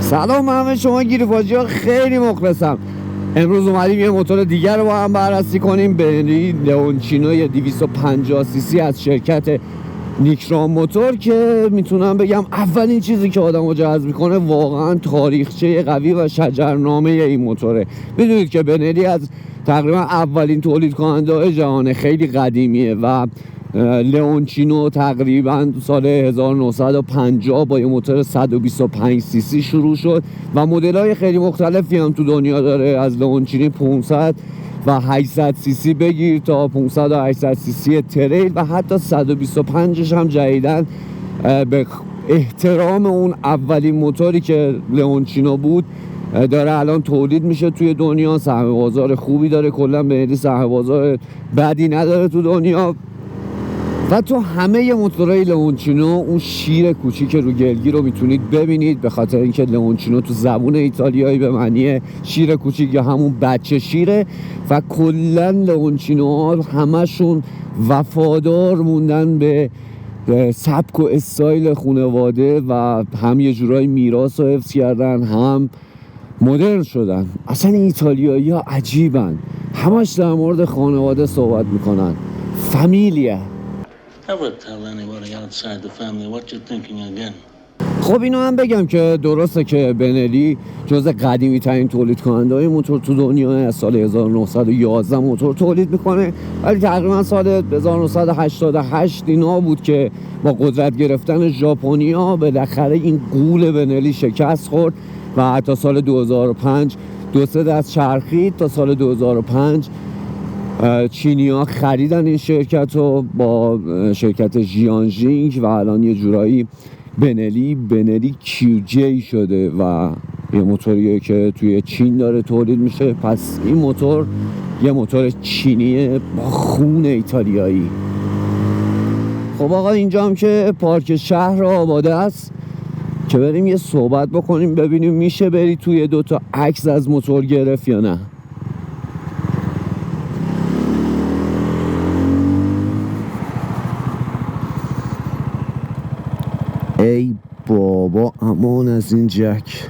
سلام همه شما گیرفاجی ها، خیلی مخلصم. امروز اومدیم یه موتور دیگر رو با هم بررسی کنیم، بنلی لئونچینو 250 سی سی از شرکت نیکرام موتور، که میتونم بگم اولین چیزی که آدم رو جذب میکنه واقعا تاریخچه قوی و شجرنامه این موتوره. میدونید که بنلی از تقریبا اولین تولید کننده جهان، خیلی قدیمیه و لئونچینو تقریبا سال 1950 با یه موتور 125 سی سی شروع شد و مدل‌های خیلی مختلفی هم تو دنیا داره، از لئونچینو 500 و 800 سی سی بگیر تا 500 و 800 سی سی تریل و حتی 125 هم جدیدن به احترام اون اولین موتوری که لئونچینو بود داره الان تولید میشه توی دنیا. سهم بازار خوبی داره، کلا بنلی سهم بازار بدی نداره تو دنیا. و تو همه موتورهای لئونچینو اون شیر کوچیک رو گلگی رو میتونید ببینید، به خاطر اینکه لئونچینو تو زبون ایتالیایی به معنی شیر کوچیک یا همون بچه شیره و کلا لئونچینوها همشون وفادار موندن به سبک و استایل خانواده و هم یه جورایی میراث رو حفظ کردن، هم مدرن شدن. اصلا ایتالیایی ها عجیبن، همش در مورد خانواده صحبت میکنن. فامیلیا. Never tell anybody outside the family what you're thinking again. خب اینو هم بگم که درسته که بنلی جزء قدیمی ترین تولید کننده های موتور تو دنیا، از سال 1911 موتور تولید میکنه، ولی تقریبا سال 1988 اینا بود که با قدرت گرفتن ژاپنیا بالاخره این غول بنلی شکست خورد و حتی سال 2005 دو-سه دست چرخید تا سال 2005 چینی‌ها خریدن این شرکت رو با شرکت ژیانژینگ و الان یه جورایی بنلی کیو جی شده و یه موتوریه که توی چین داره تولید میشه. پس این موتور یه موتور چینیه با خون ایتالیایی. خب آقا اینجا هم که پارک شهر آباده است که بریم یه صحبت بکنیم ببینیم میشه بری توی دوتا عکس از موتور گرفت یا نه. ای بابا امان از این جک.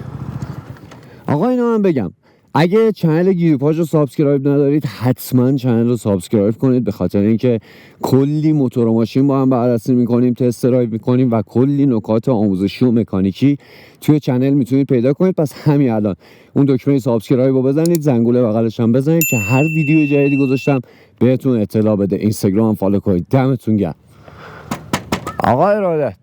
آقا اینا هم بگم اگه چنل گیروپاژ رو سابسکرایب ندارید حتما چنل رو سابسکرایب کنید، به خاطر اینکه کلی موتور و ماشین با هم بررسی میکنیم، تست درایو میکنیم و کلی نکات آموزشی و مکانیکی توی چنل میتونید پیدا کنید. پس همین الان اون دکمه سابسکرایب رو بزنید، زنگوله بغلش هم بزنید که هر ویدیو جدیدی گذاشتم بهتون اطلاع بده. اینستاگرام فالو کنید. دمتون گرم. آقا اراده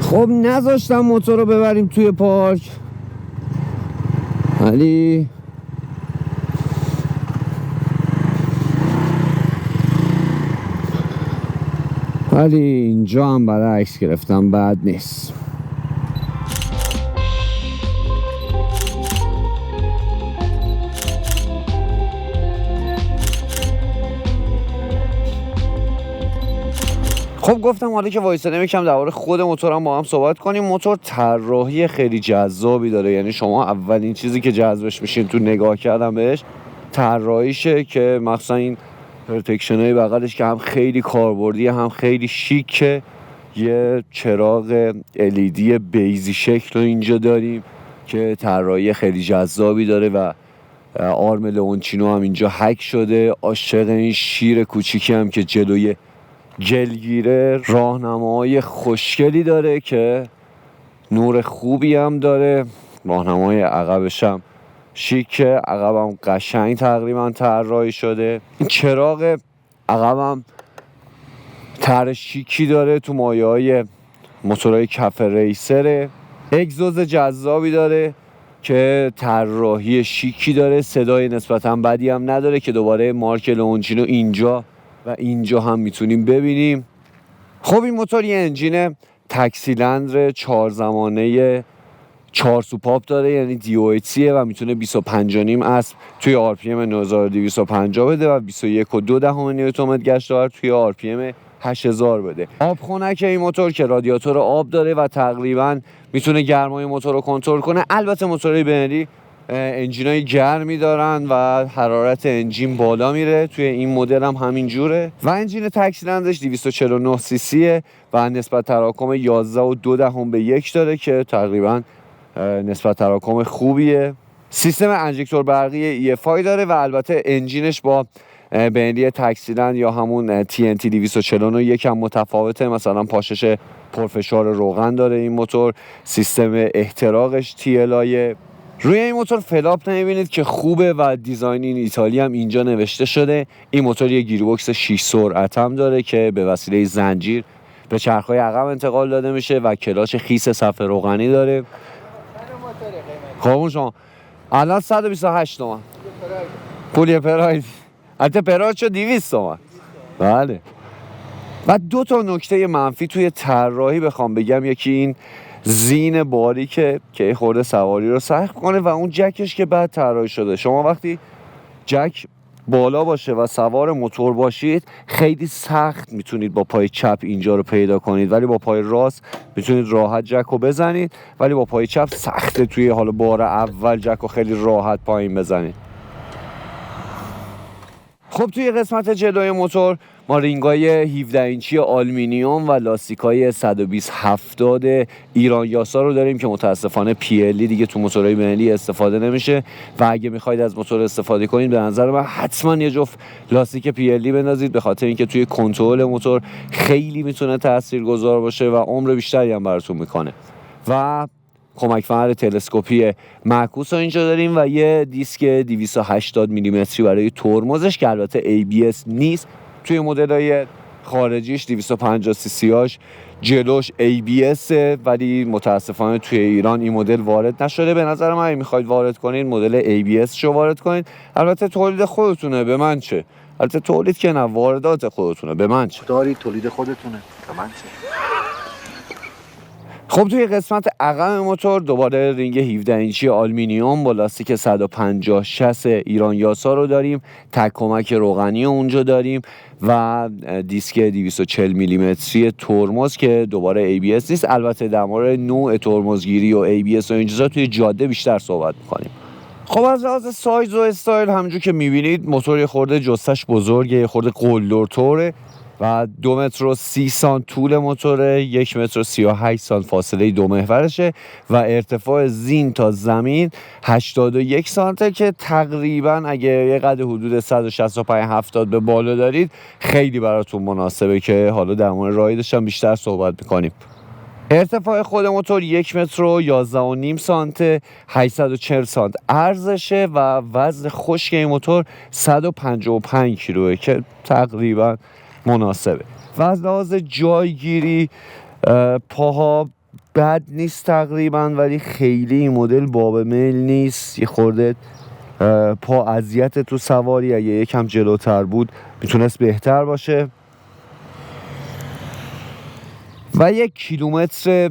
خب نذاشتم موتور رو ببریم توی پارک، ولی اینجا هم برای عکس گرفتم بد نیست. خب گفتم حالا که وایسادم یکم درباره خود موتورم با هم صحبت کنیم. موتور طراحی خیلی جذابی داره، یعنی شما اولین چیزی که جذبش میشین تو نگاه کردن بهش طراحیشه، که مثلا این پروتکشنای بغلش که هم خیلی کاربردی هم خیلی شیکه. یه چراغ LED بیزی شکل رو اینجا داریم که طراحی خیلی جذابی داره و آرم لئونچینو هم اینجا هک شده. عاشق این شیر کوچیکی هم که جلوی جلگیره، راهنمای خوشگلی داره که نور خوبی هم داره. راهنمای عقبش هم شیکه، عقبم قشنگ تقریبا طراحی شده. این چراغ عقبم طرح شیکی داره، تو مایه‌های موتورهای کف ریسره. اگزوز جذابی داره که طراحی شیکی داره، صدای نسبتا بدی هم نداره که دوباره مارک لئونچینو اینجا و اینجا هم میتونیم ببینیم. خب این موتور یه انجین تکسیلندر 4 زمانه 4 سوپاپ داره، یعنی DOHC و میتونه 25.5 اسب توی RPM 9250 بده و 21.2 نیوتن متر گشت داره توی RPM 8000 بده. آب خنک این موتور که رادیاتور آب داره و تقریبا میتونه گرمای موتور رو کنترل کنه. البته موتورهای بنلی انجینای گرمی دارن و حرارت انجین بالا میره. توی این مدل هم همین جوره و انجین تکسیلندش 249 سی سیه و نسبت تراکم 11.2 به 1 داره که تقریبا نسبت تراکم خوبیه. سیستم انجکتور برقی EFI داره و البته انجینش با بندی تکسیلند یا همون TNT 249 یکم متفاوته. مثلا پاشش پرفشار روغن داره این موتور، سیستم احتراقش TLI. روی این موتور فلاپ نمیبینید که خوبه و دیزاین این ایتالی هم اینجا نوشته شده. این موتور یه گیربکس 6 سرعت هم داره که به وسیله زنجیر به چرخهای عقب انتقال داده میشه و کلاچ خیس صفحه روغنی داره. خب شما الان 128 تومن پول پراید، حتی پراید شد 200 تومن. بله. و 2 تا نکته منفی توی طراحی بخوام بگم، یکی این زین باریکه که خورده سواری رو سخت کنه و اون جکش که بعد طراحی شده. شما وقتی جک بالا باشه و سوار موتور باشید خیلی سخت میتونید با پای چپ اینجا رو پیدا کنید، ولی با پای راست میتونید راحت جک رو بزنید، ولی با پای چپ سخته توی حالا بار اول جک رو خیلی راحت پایین بزنید. خب توی قسمت جلوی موتور ما رینگای 17 اینچی آلومینیوم و لاستیکای 120/70 ایران یاسا رو داریم که متاسفانه PLE دیگه تو موتورهای ملی استفاده نمیشه و اگه میخواید از موتور استفاده کنید به نظر من حتما یه جفت لاستیک PLE بندازید، به خاطر اینکه توی کنترل موتور خیلی میتونه تاثیرگذار باشه و عمر بیشتری هم براتون میکنه. و کمک فنر تلسکوپی معکوس رو اینجا داریم و یه دیسک 280 میلیمتری برای ترمزش که البته ABS نیست. توی مدل‌های خارجیش 250 سی سیاش جلوش ABS ولی متاسفانه توی ایران این مدل وارد نشده. به نظر من اگه میخواید وارد کنین مدل ABS شو وارد کنین. البته تولید خودتونه، به من چه. البته تولید که نه، واردات خودتونه، به من چه. داری تولید خودتونه، به من چه. خب توی قسمت عقب موتور دوباره رینگ 17 اینچی آلومینیوم با لاستیک 150/60 ایران یاسا رو داریم، تک کمک روغنی رو اونجا داریم و دیسک 240 میلیمتری ترمز که دوباره ABS نیست. البته در مورد نوع ترمزگیری و ABS و این چیزا توی جاده بیشتر صحبت می‌کنیم. خب از لحاظ سایز و استایل همونجور که می‌بینید موتور یه خورده جثه‌ش بزرگه، یه خورده قلدرطوره و 2 متر و 30 سانت طول موتوره، 1 متر و 38 سانت فاصله دو محورشه و ارتفاع زین تا زمین 81 سانته که تقریبا اگه یه قد حدود 165-70 به بالا دارید خیلی براتون مناسبه که حالا در مورد رایدش هم بیشتر صحبت میکنیم. ارتفاع خود موتور 1 متر و 11.5 سانت، 840 سانت عرضشه و وزن خشک این موتور 155 کیلوه که تقریبا مناسبه. و از لحاظ جایگیری پاها بد نیست تقریبا، ولی خیلی این مدل باب میل نیست. یه خورده پا اذیت تو سواری، اگه یکم جلوتر بود میتونست بهتر باشه. و 1 کیلومتر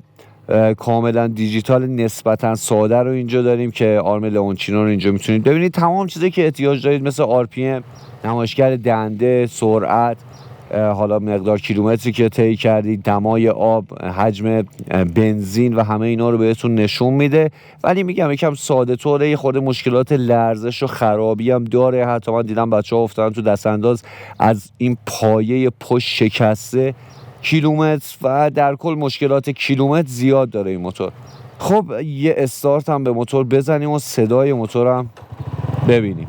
کاملا دیجیتال نسبتا ساده رو اینجا داریم که آرم لئونچینو رو اینجا میتونید ببینید. تمام چیزی که احتیاج دارید مثل RPM، نمایشگر دنده، سرعت، حالا مقدار کیلومتری که طی کردید، دمای آب، حجم بنزین و همه اینا رو بهتون نشون میده. ولی میگم یکم ساده طوره، یه خورده مشکلات لرزش و خرابی هم داره. حتی من دیدم بچه‌ها افتادن تو دست انداز از این پایه پشت شکسته کیلومتر و در کل مشکلات کیلومتر زیاد داره این موتور. خب یه استارت هم به موتور بزنیم و صدای موتور هم ببینیم.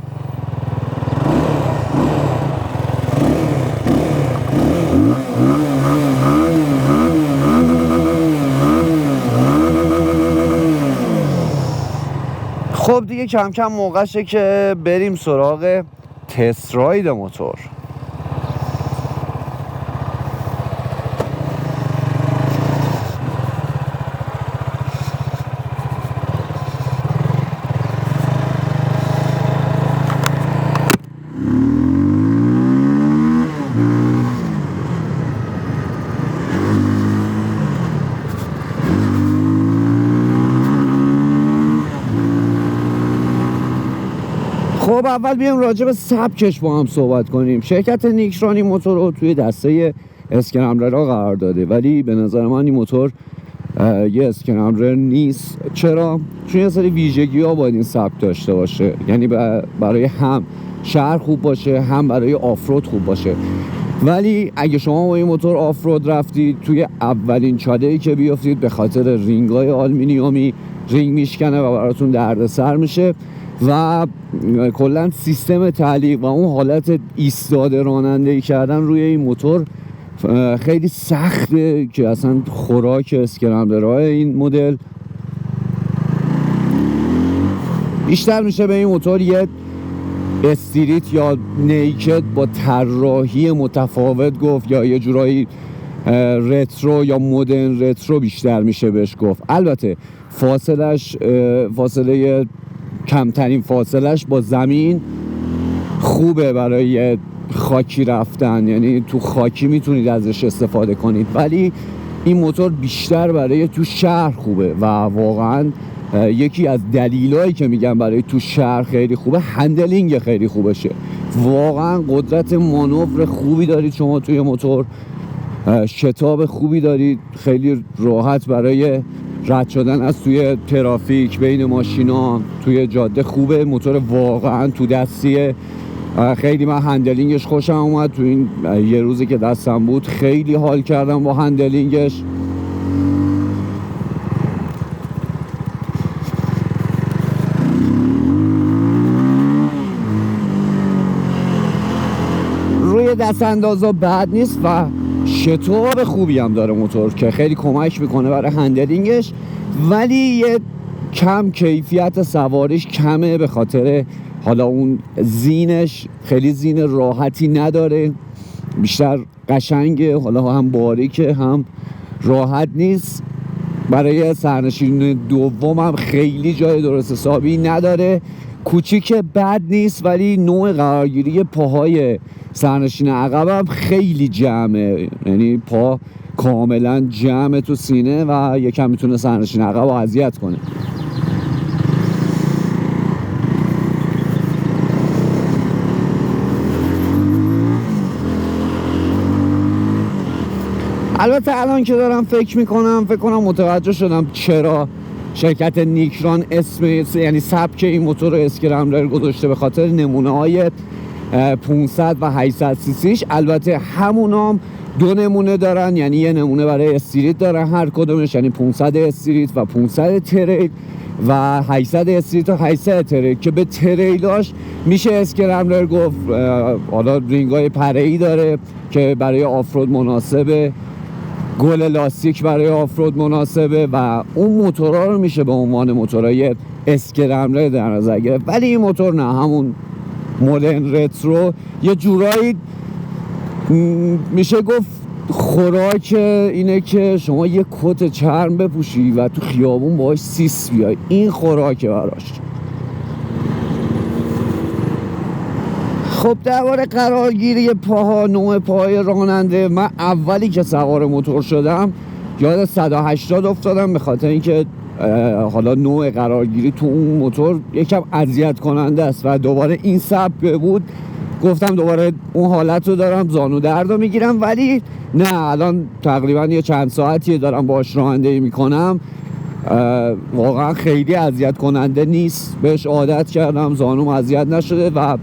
خب دیگه کم کم موقعشه که بریم سراغ تست راید موتور. خب اول بیایم راجع به سبکش با هم صحبت کنیم. شرکت نیکران این موتور رو توی دسته اسکرمبلرها قرار داده، ولی به نظر من این موتور یه اسکرامبلر نیست. چرا؟ چون یه سری ویژگی ها باید این سبک داشته باشه، یعنی برای هم شهر خوب باشه، هم برای آفرود خوب باشه. ولی اگه شما با این موتور آفرود رفتید، توی اولین چاده‌ای که بیافتید به خاطر رینگ‌های آلومینیومی رینگ میشکنه و براتون دردسر میشه و کلا سیستم تعلیق و اون حالت ایستاده رانندگی کردن روی این موتور خیلی سخته که اصلا خوراک اسکرامبلرهای این مدل. بیشتر میشه به این موتور یه استریت یا نیکد با طراحی متفاوت گفت، یا یه جورایی رترو یا مدرن رترو بیشتر میشه بهش گفت. البته فاصله کمترین فاصلش با زمین خوبه برای خاکی رفتن، یعنی تو خاکی میتونید ازش استفاده کنید، ولی این موتور بیشتر برای تو شهر خوبه و واقعا یکی از دلایلی که میگم برای تو شهر خیلی خوبه هندلینگ خیلی خوبشه. واقعا قدرت مانور خوبی دارید شما توی موتور، شتاب خوبی دارید، خیلی راحت برای رد شدن از توی ترافیک بین ماشینا توی جاده خوبه. موتور واقعا تو دستیه، خیلی من هندلینگش خوشم اومد. تو این یه روزی که دستم بود خیلی حال کردم با هندلینگش. روی دست اندازا بد نیست و شتاب خوبی هم داره موتور که خیلی کمک میکنه برای هندلینگش، ولی یه کم کیفیت سواریش کمه به خاطر حالا اون زینش خیلی زین راحتی نداره، بیشتر قشنگه، حالا هم باریکه هم راحت نیست. برای سرنشین دوم هم خیلی جای درست حسابی نداره. کوچیک بد نیست، ولی نوع قرارگیری پاهای سرنشین عقب هم خیلی جمعه، یعنی پا کاملا جمعه تو سینه و یکم میتونه سرنشین عقب رو اذیت کنه. البته الان که دارم فکر کنم متوجه شدم چرا شرکت نیکران اسم یعنی سبک این موتور رو اسکرامبلر گذاشته، به خاطر نمونه های 500 و 800 سی سیش. البته همونام دو نمونه دارن، یعنی یه نمونه برای استریت دارن هر کدومش، یعنی 500 استریت و 500 تریل و 800 استریت و 800 تریل که به تریلاش میشه اسکرامبلر گفت. حالا رینگای پره‌ای داره که برای آفرود مناسبه، گل لاستیک برای آفرود مناسبه و اون موتورها رو میشه به عنوان موتورهای اسکرامبلر در نظر گرفت. ولی این موتور نه، همون مدرن رترو یه جورایی میشه گفت خوراک اینه که شما یه کت چرم بپوشی و تو خیابون باهاش سیس بیای، این خوراکه براش. خب درباره قرارگیری پاها، نوع پاهای راننده، من اولی که سوار موتور شدم یاد 180 افتادم، به خاطر اینکه حالا نوع قرارگیری تو اون موتور یکم اذیت کننده است و دوباره این سبک بود، گفتم دوباره اون حالت رو دارم، زانو درد رو میگیرم. ولی نه، الان تقریبا یه چند ساعتی دارم باهاش رانندگی میکنم، واقعا خیلی اذیت کننده نیست، بهش عادت کردم، زانوم اذیت نشده و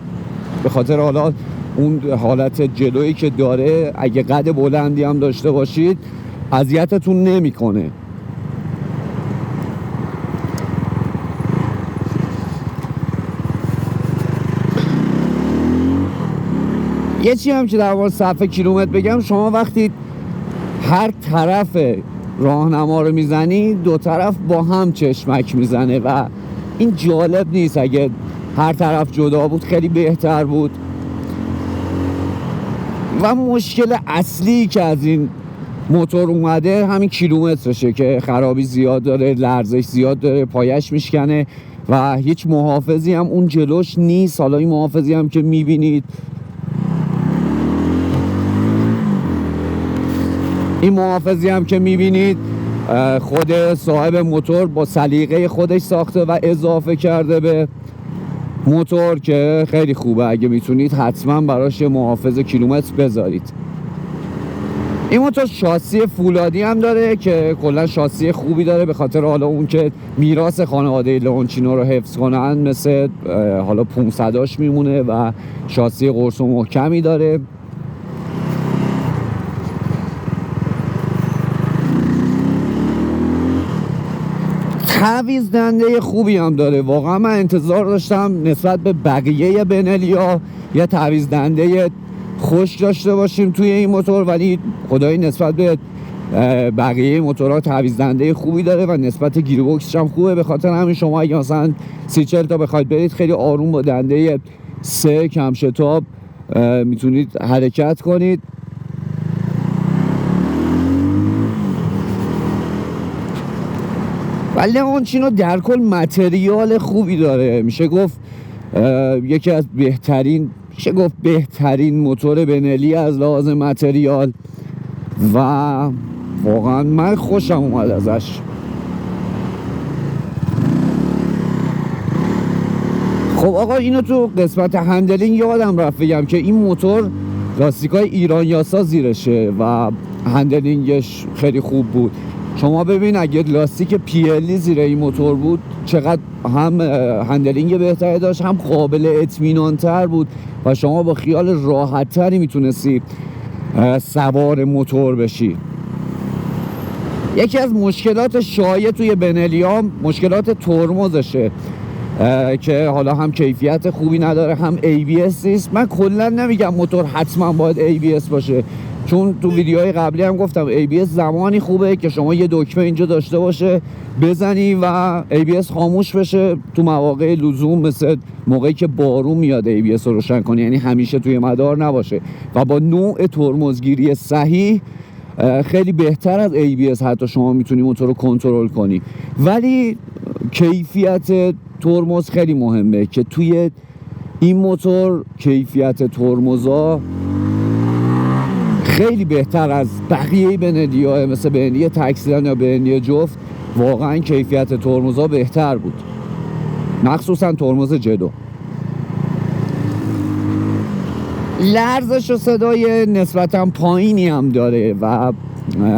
به خاطر حالا اون حالت جلویی که داره اگه قد بلندی هم داشته باشید اذیتتون نمیکنه. یه چی هم که در مورد صفحه کیلومتر بگم، شما وقتی هر طرف راهنما رو میزنی دو طرف با هم چشمک میزنه و این جالب نیست. اگه هر طرف جدا بود خیلی بهتر بود. و مشکل اصلی که از این موتور اومده همین کیلومترشه که خرابی زیاد داره، لرزش زیاد داره، پایش میشکنه و هیچ محافظی هم اون جلوش نیست. حالا این محافظی هم که میبینید، خود صاحب موتور با سلیقه خودش ساخته و اضافه کرده به موتور که خیلی خوبه. اگه میتونید حتما براش محافظ کیلومتر بذارید. این موتور شاسی فولادی هم داره که کلا شاسی خوبی داره، به خاطر حالا اون که میراث خانواده لئونچینو رو حفظ کنن، مثل حالا 500 میمونه و شاسی قرص و محکمی داره. تعویض دنده خوبی هم داره. واقعا من انتظار داشتم نسبت به بقیه بنلیا یه تعویض دنده خوش داشته باشیم توی این موتور، ولی خدایی نسبت به بقیه موتورها تعویض دنده خوبی داره و نسبت گیربکسش هم خوبه. به خاطر همین شما اگه مثلا 30-40 تا بخواید برید خیلی آروم با دنده 3 کم شتاب میتونید حرکت کنید. ولی لئونچینو در کل متریال خوبی داره، میشه گفت یکی از بهترین موتور بنلی از لحاظ متریال و واقعا من خوشم اومد ازش. خب آقا اینو تو قسمت هندلینگ یادم رفت بگم که این موتور لاستیکای ایران یاسا زیرشه و هندلینگش خیلی خوب بود. شما ببین اگه لاستیک پی‌الی زیر این موتور بود چقدر هم هندلینگ بهتری داشت، هم قابل اطمینان تر بود و شما با خیال راحت تری میتونستی سوار موتور بشی. یکی از مشکلات شایع توی بنلیا مشکلات ترمزشه که حالا هم کیفیت خوبی نداره، هم ABS نیست. من کلا نمیگم موتور حتما باید ABS باشه، چون تو ویدیوهای قبلی هم گفتم ABS زمانی خوبه که شما یه دکمه اینجا داشته باشه بزنی و ABS خاموش بشه تو مواقع لزوم، مثل موقعی که بارون میاد ABS رو روشن کنی، یعنی همیشه توی مدار نباشه. و با نوع ترمزگیری صحیح خیلی بهتر از ABS حتی شما میتونی موتور رو کنترل کنی. ولی کیفیت ترمز خیلی مهمه که توی این موتور کیفیت ترمزها خیلی بهتر از بقیه بنلی‌ها، مثل بنلی تکسیران یا بنلی جفت. واقعا کیفیت ترمزها بهتر بود، مخصوصا ترمز جلو. لرزش و صدای نسبتا پایینی هم داره و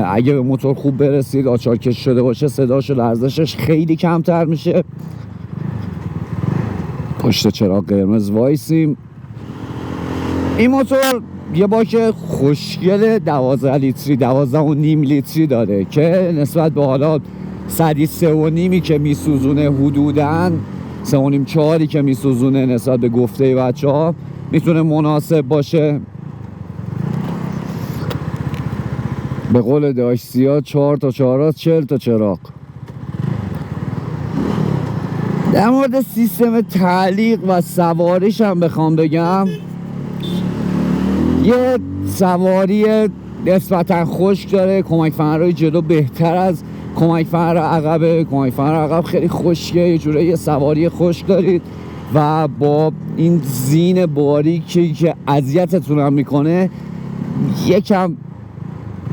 اگه به موتور خوب برسید، آچارکش شده باشه، صداش و لرزشش خیلی کمتر میشه. پشت چراغ قرمز وایسیم. این موتور یه باک خوشگل 12 لیتری 12.5 لیتری داره که نسبت به حالا 3.5 که میسوزونه، حدوداً 3.5-4 که میسوزونه نسبت به گفته بچه ها میتونه مناسب باشه. به قول داشتیا 4 تا 4 40 تا چراغ. در مورد سیستم تعلیق و سواریش هم بخوام بگم، یه سواری نسبتا خشک داره. کمک فرمان‌های جلو بهتر از کمک فرمان عقبه. کمک فرمان عقب خیلی خشکه، یه جوره یه سواری خشک دارید و با این زین باریکی که اذیتتون هم میکنه یکم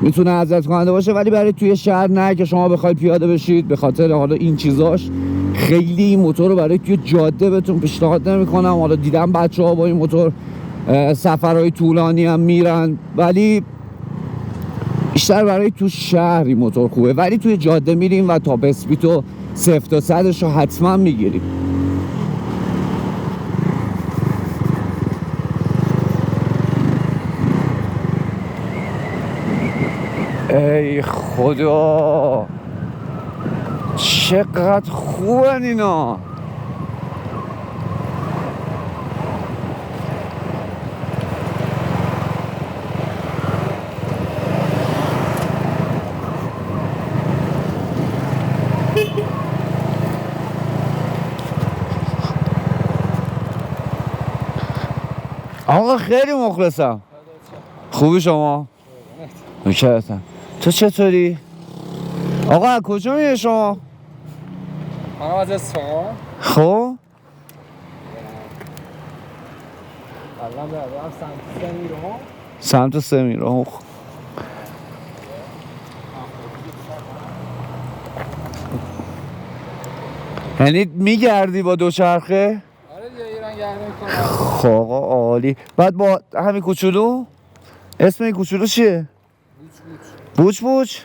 میتونه اذیت کننده باشه، ولی برای توی شهر نه که شما بخواید پیاده بشید. به خاطر حالا این چیزاش خیلی این موتور رو برای توی جاده بهتون پیشنهاد نمیکنم. حالا دیدم بچه‌ها با این موتور سفرهای طولانی هم میرن، ولی بیشتر برای تو شهر این موتور خوبه. ولی توی جاده میریم و تاپ اسپید و 0 تا 100 رو حتما میگیریم. ای خدا چقدر خوبن اینا. آقا خیلی مخلصم. خوبی شما؟ نکردم. تو چطوری؟ آقا از کجا میای شما؟ من از اصفهان. خب الان دارم سمت سمیرهم. سمت سمیرهم. یعنی میگردی با دوچرخه؟ آره دیگه ایران گرد میکنم. خب آقا عالی. بعد با همین کوچولو؟ اسم این کوچولو چیه؟ بوچ بوچ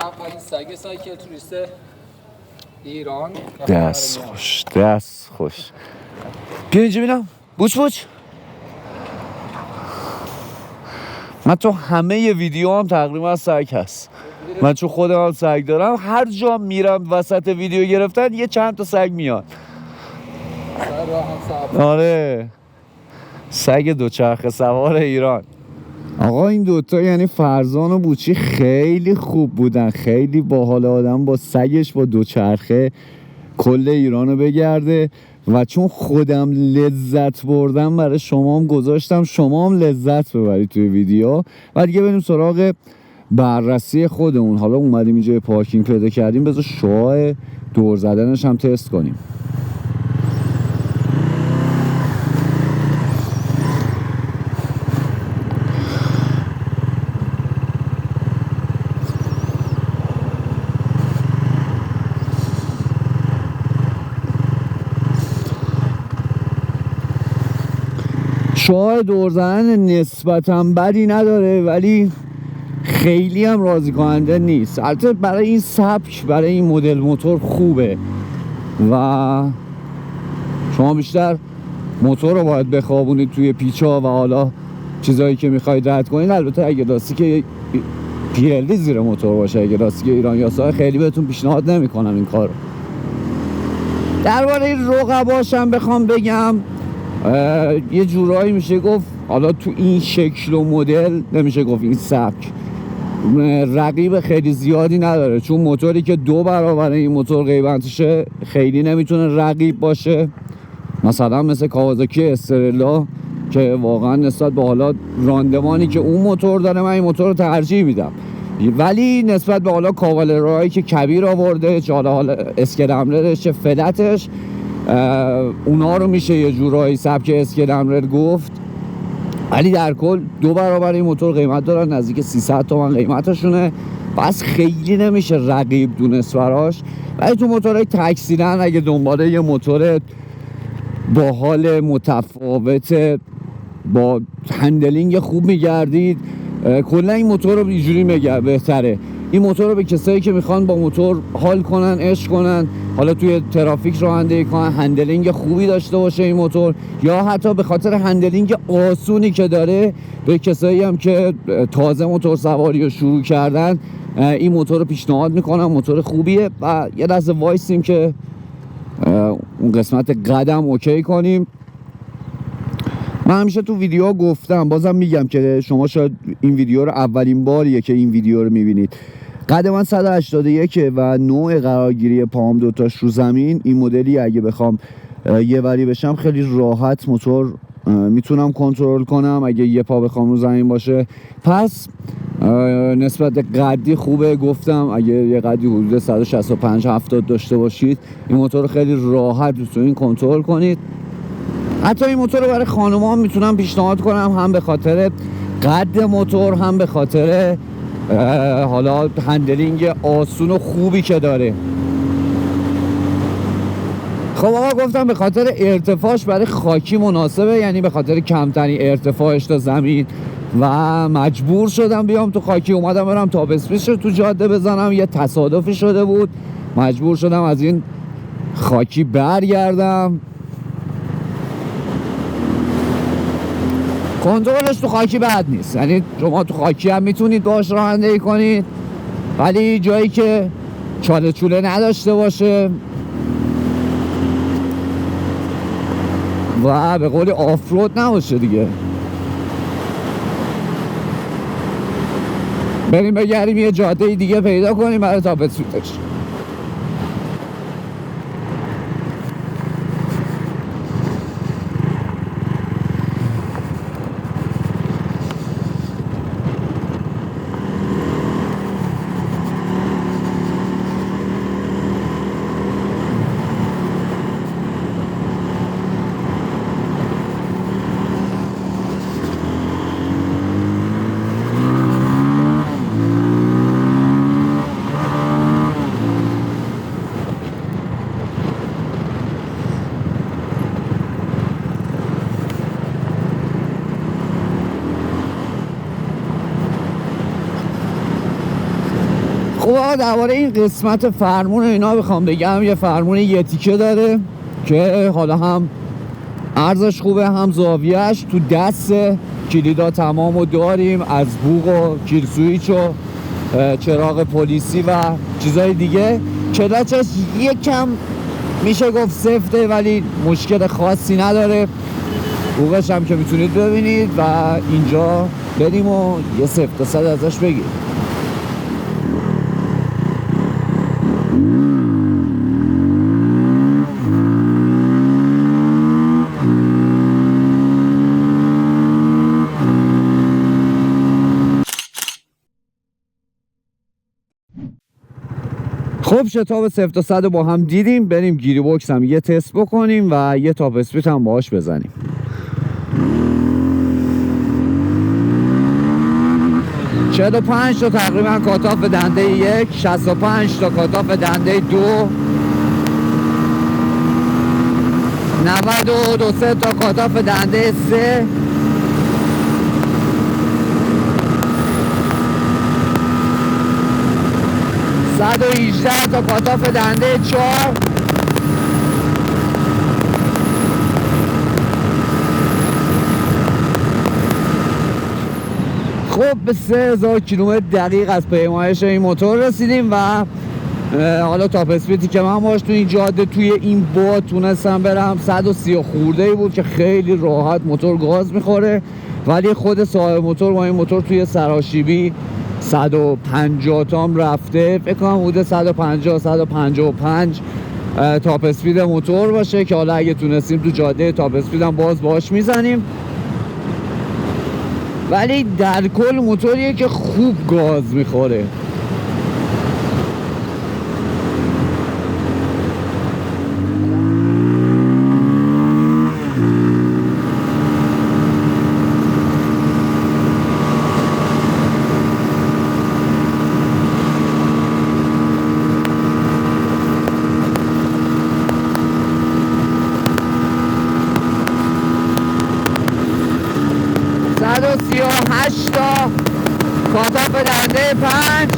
اولین سگ سایکل توریست ایران. دست خوش بیا اینجا بینم. بوچ من تو همه ویدیو هم تقریبا سگ هست. من چون خودم هم سگ دارم هر جا میرم وسط ویدیو گرفتن یه چند تا سگ میاد. آره سگ دوچرخه سوار ایران. آقا این دوتا یعنی فرزان و بوچی خیلی خوب بودن، خیلی باحال. آدم با سگش با دوچرخه کل ایرانو بگرده و چون خودم لذت بردم برای شما هم گذاشتم شما هم لذت ببرید توی ویدیو. و دیگه بریم سراغ بررسی خودمون. حالا اومدیم اینجا پارکینگ پیدا کردیم، بذار شعاع دور زدنش هم تست کنیم. شعاع دور زدن نسبتاً بدی نداره ولی خیلی هم راضی کننده نیست. البته برای این سبک برای این مدل موتور خوبه و شما بیشتر موتور رو باید بخوابونید توی پیچا و حالا چیزایی که میخواید رد کنید. البته اگه لاستیک PLD زیر موتور باشه، اگه لاستیک ایران یاسا خیلی بهتون پیشنهاد نمیکنم این کارو. درباره رقباش هم بخوام بگم یه جورایی میشه گفت حالا تو این شکل و مدل نمیشه گفت این سبک رقیب خیلی زیادی نداره، چون موتوری که 2 برابر این موتور قیمتشه خیلی نمیتونه رقیب باشه. مثلا مثل کاوازاکی استرلا که واقعا نسبت به حالا راندمانی که اون موتور داره من این موتور رو ترجیح میدم، ولی نسبت به حالا کاوالرایی که کبیر آورده چه حالا اسکلمبرش چه فلتش اونا رو میشه یه جورایی سبک اسکلمبر گفت. ولی در کل 2 برابر این موتور قیمت دارن، نزدیک 300 تومن قیمتشونه، بس خیلی نمیشه رقیب دونست براش. ولی تو موتورهای تکسیرن اگه دنباله یه موتور با حال متفاوت با هندلینگ خوب میگردید کلا این موتور رو اینجوری بهتره. این موتور رو به کسایی که میخوان با موتور حال کنن، عشق کنن، حالا توی ترافیک رانندگی کنن، هندلینگ خوبی داشته باشه این موتور، یا حتی به خاطر هندلینگ آسونی که داره به کسایی هم که تازه موتور سواری رو شروع کردن این موتور رو پیشنهاد میکنم. موتور خوبیه. و یه لحظه وایسیم که اون قسمت قدم اوکی کنیم. من همیشه تو ویدیو گفتم، بازم میگم که شما شاید این ویدیو رو اولین باریه که این ویدیو رو میبینید. قد من 181 و نوع قرارگیری پام دوتاش رو زمین این مدلی اگه بخوام یه وری بشم خیلی راحت موتور میتونم کنترل کنم اگه یه پا بخوام رو زمین باشه. پس نسبت قدی خوبه. گفتم اگه یه قدی حدود 165-70 داشته باشید این موتور رو خیلی راحت میتونید کنترل کنید. حتی این موتور رو برای خانوما هم میتونم پیشنهاد کنم، هم به خاطر قد موتور هم به خاطر حالا هندلینگ آسون و خوبی که داره. خب آقا گفتم به خاطر ارتفاعش برای خاکی مناسبه، یعنی به خاطر کمترین ارتفاعش تا زمین و مجبور شدم بیام تو خاکی. اومدم برم تاپ اسپیس رو تو جاده بزنم، یه تصادفی شده بود مجبور شدم از این خاکی برگردم. کنترلش تو خاکی بد نیست، یعنی شما تو خاکی هم میتونید باهاش رانندگی کنید، ولی جایی که چاله چوله نداشته باشه و به قولی آفرود نباشه دیگه. بریم بگردیم یه جاده دیگه پیدا کنیم برای تاپ اسپیسش. آقا درباره این قسمت فرمون اینا بخوام بگم، یه فرمون یه تیکه داره که حالا هم عرضش خوبه هم زاویهش تو دست، کلیدا تمامو داریم از بوق و کیل سویچ و چراغ پلیسی و چیزای دیگه. کلاچش یکم میشه گفت سفته ولی مشکل خاصی نداره. بوقش هم که میتونید ببینید و اینجا بریم و یه 0 تا 100 ازش بگیریم. خب شتاب 0 تا 100 با هم دیدیم، بریم گیری بوکس هم یه تست بکنیم و یه تاپ اسپید هم باهاش بزنیم. 45 تا تقریبا کاتاف دنده 1، 65 تا کاتاف دنده 2، 92 تا کاتاف دنده 3، 118 تا کاتاف دنده 4، خب به 3000 کیلومتر دقیق از پیمایش این موتور رسیدیم و حالا تاپ اسپیدی که من باش تو این جاده توی این باد تونستم برم 130 خورده‌ای بود که خیلی راحت موتور گاز میخوره، ولی خود صاحب موتور با این موتور توی سراشیبی 150 تام رفته، فکر کنم حدود 150 155 تاپ اسپید موتور باشه که حالا اگه تونستیم تو جاده تاپ اسپید هم باز باش میزنیم. ولی در کل موتوریه که خوب گاز میخوره. تا کاتاف دنده 5،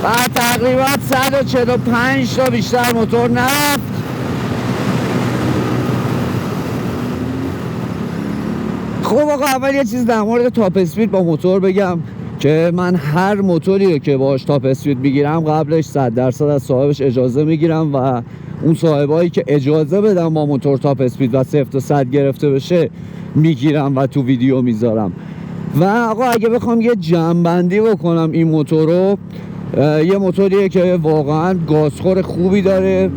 بعد تقریبا 145 تا بیشتر موتور نرفت. خب آقا اول یه چیز در مورد تاپ اسپید با موتور بگم که من هر موتوری که باهاش تاپ اسپید میگیرم قبلش 100% از صاحبش اجازه میگیرم و اون صاحبایی که اجازه بدم با موتور تاپ اسپید و 0 تا 100 گرفته بشه میگیرم و تو ویدیو میذارم. و آقا اگه بخوام یه جمع‌بندی بکنم این موتور رو، یه موتوریه که واقعا گازخور خوبی داره،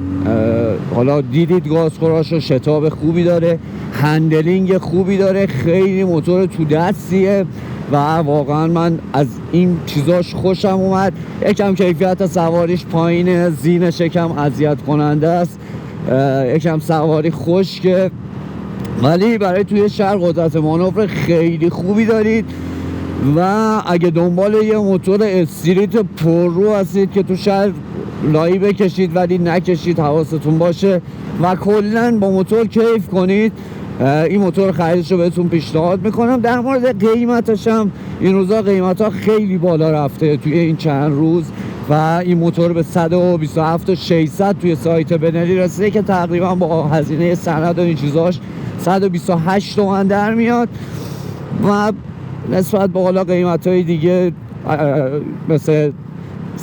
حالا دیدید گازخوراشو، شتاب خوبی داره، هندلینگ خوبی داره، خیلی موتور تو دستیه و واقعا من از این چیزاش خوشم اومد. یکم کیفیت سواریش پایینه، زینش یکم اذیت کننده است، یکم سواری خشکه، ولی برای توی شهر قدرت مانور خیلی خوبی دارید. و اگه دنبال یه موتور استریت پررو هستید که تو شهر لایی بکشید ولی نکشید، حواستون باشه و کلا با موتور کیف کنید، این موتور خریدش رو بهتون پیشنهاد میکنم. در مورد قیمتش هم این روزا قیمت ها خیلی بالا رفته توی این چند روز و این موتور به 127,600 توی سایت بنلی رسیده که تقریبا با هزینه سند و این چیزاش 128 تومن در میاد و نسبت به حالا قیمت های دیگه مثل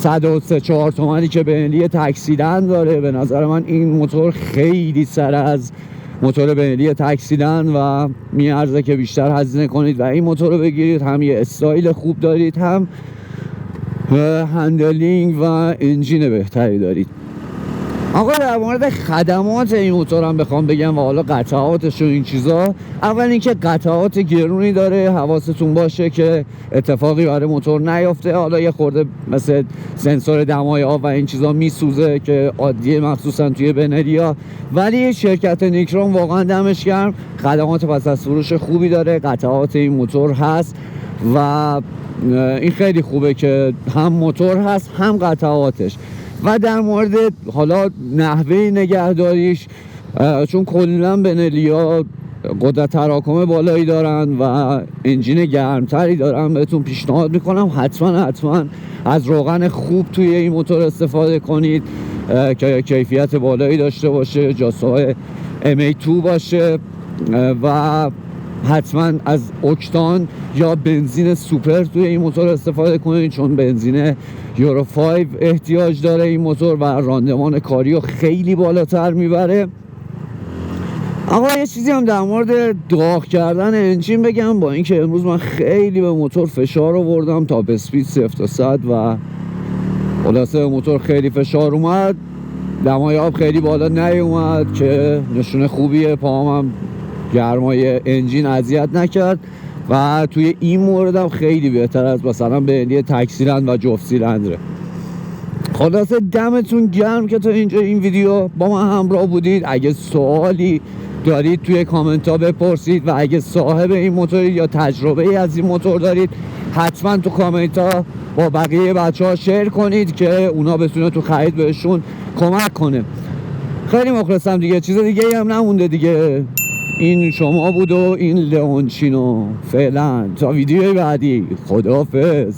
103-4 تومنی که بنلی تکسیدن داره، به نظر من این موتور خیلی سر از موتور بنلی تکسیدن و میارزه که بیشتر هزینه کنید و این موتور رو بگیرید. هم یه استایل خوب دارید، هم هندلینگ و انجین بهتری دارید. آقا در مورد خدمات این موتور هم بخوام بگم و حالا قطعاتش و این چیزا، اول اینکه قطعات گرونی داره، حواستون باشه که اتفاقی برای موتور نیفته. حالا یه خورده مثل سنسور دمای آب و این چیزا میسوزه که عادیه مخصوصا توی بنریا، ولی شرکت نیکرون واقعا دمش گرم، خدمات پس از فروش خوبی داره، قطعات این موتور هست و این خیلی خوبه که هم موتور هست هم قطعاتش. و در مورد حالا نحوه نگهداریش، چون کلا بنلیا قدرت تراکم بالایی دارن و انجین گرمتری دارن، بهتون پیشنهاد میکنم حتما از روغن خوب توی این موتور استفاده کنید که کیفیت بالایی داشته باشه، جاسوهای MA2 باشه و حتما از اکتان یا بنزین سوپر توی این موتور استفاده کنید، چون بنزین یورو 5 احتیاج داره این موتور و راندمان کاری رو خیلی بالاتر میبره. آقا یه چیزی هم در مورد داغ کردن انجین بگم، با اینکه امروز من خیلی به موتور فشار آوردم تا به اسپید 0 تا 100 و خلاصه موتور خیلی فشار اومد، دمای آب خیلی بالا نیومد که نشونه خوبیه، پاهم هم گرمای انجین اذیت نکرد و توی این موردم خیلی بهتر از مثلا بنلی تک سیلندر و جفت سیلندره. خلاصه دمتون گرم که تا اینجا این ویدیو با من همراه بودید. اگه سوالی دارید توی کامنت ها بپرسید و اگه صاحب این موتور یا تجربه ای از این موتور دارید حتما تو کامنت ها با بقیه بچه ها شیر کنید که اونا بتونه تو خرید بهشون کمک کنه. خیلی مخلصم دیگه، چیز دیگه هم نمونده دیگه. این شما بود و این لئونچینو. فعلا تا ویدیوی بعدی، خداحافظ.